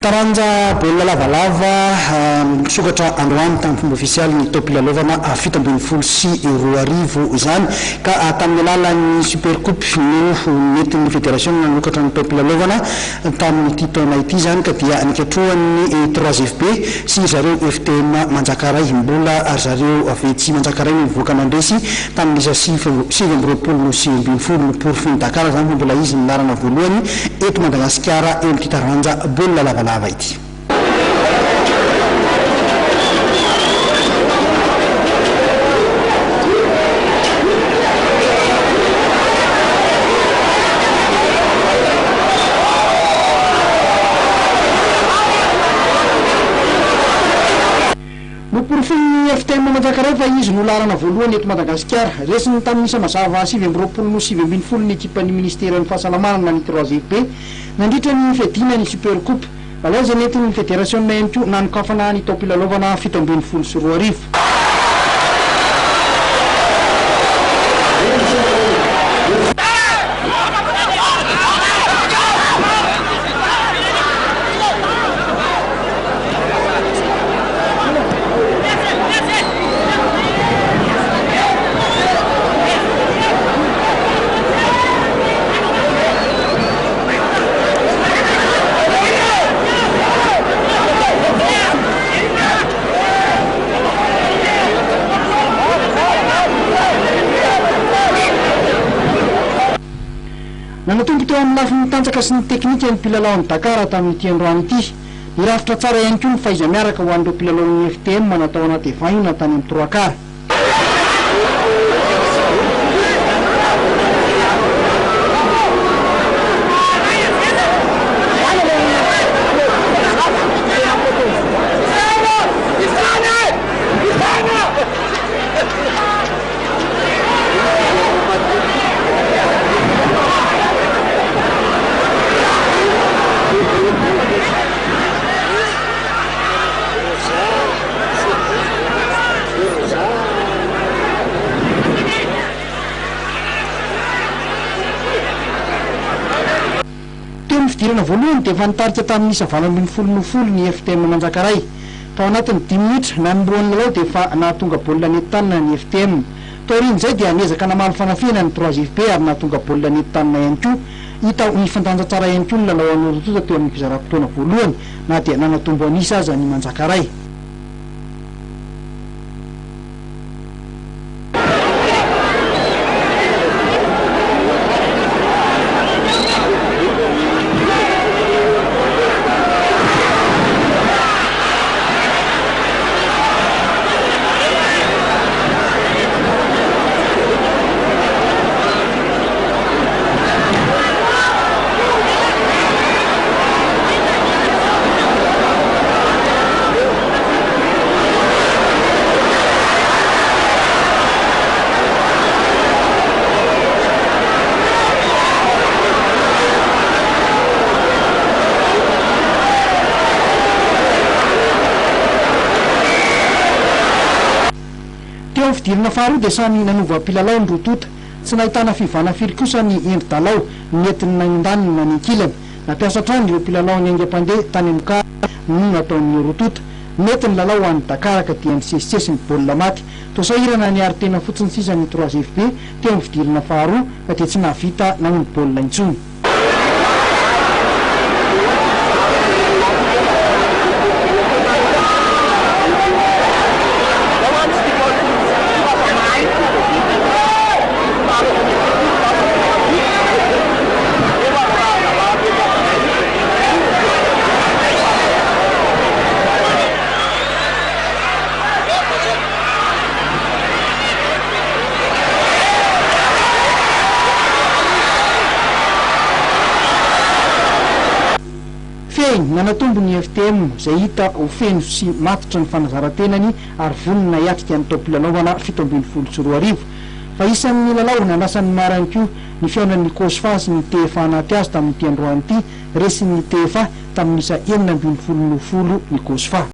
Taranja baolina lavalava sokatra androany tamin'ny fomba ofisialy ny topilalaovana fito ambin'ny folo sy roa arivo izany ka tamin'ny alalan'ny super coupe no nentin'ny fédération nanokatra ny topilalaovana tamin'ity taona ity zany ka dia nikatrohan'ny 3FB sy zareo FTM Manjakaray mbola zareo avetsy Manjakaray no mivoaka mandresy tamin'ny isa sivy amby roapolo no sivy ambin'ny folo no porofiny Dakar zany mbola izy nilarana voalohany eto Madagasikara eo amin'ity taranja baolina lavalava ity. Porofiny FTM Manjakaray fa izy no larana voalohany eto Madagasikara resiny tamin'ny isa mazava sivy amby roapolo no sivy ambin'ny folo ny ekipan'ny ministera ny fahasalamana ny 3FB nandritra ny fedina ny super coupe lalao zay nentin'ny fédération ihany koa nanokafana ny topilalaovana fito ambin'ny folo sy roa arivo. Nanatombo teo amin'ny lafin'ny tanjaka sy ny teknika ny mpilalao Dakar tamin'ity androany ity. Nirafitra tsara ihany koa ny faiza miaraka ho an'ireo mpilalao FTM natao anaty vaina tany amin'ny Troakara. Fidirana voalohany dia efa nitarika tamin'ny isa valo ambin'ny folo no folo ny FTM Manjakaray. Tao anatin'ny 10 minitra nanomboan'ny lalao dia efa nahatonga baolina nentin-tanana ny FTM. Taorian'izay dia niezaka namaly fanafihana ny 3FB ary nahatonga baolina nentin-tanana ihany koa. Hita nifantanja tsara ihany koa ny lalao an'ny Rotota teo amin'ny fizaram-potoana voalohany na dia nanatombo anisa aza ny Manjakaray. Teo fidirana faharoa dia samy nanova mpilalao ny Rotota tsy nahitana fivana firy kosa ny Endri-dalao nentin'ny nandanina ny ankilany. Nampiasa trano ireo mpilalao ny aingam-pandeha tany Mokara no nataon'ny Rotota nentin'ny lalao an'ny Dakar ka dia nisesisesy ny baolina maty. Tosahirana ny ari-tena fotsiny sisa ny 3FB teo amin'ny fidirana faharoa ka dia tsy nahavita nanombo baolina intsony. Nanatombo ny FTM izay hita ho feno sy matitra ny fanazaran-tenany ary vonona hiatrika ny topilalaovana fito ambin'ny folo sy roa arivo. Fa isan'ny lalao nanasan'ny maro ihany koa ny fiaonan'ny COSFA sy ny TFA anaty azy tamin'ity androany ity resy ny TFA tamin'ny isa 6 ambin'ny folo no folo ny COSFA.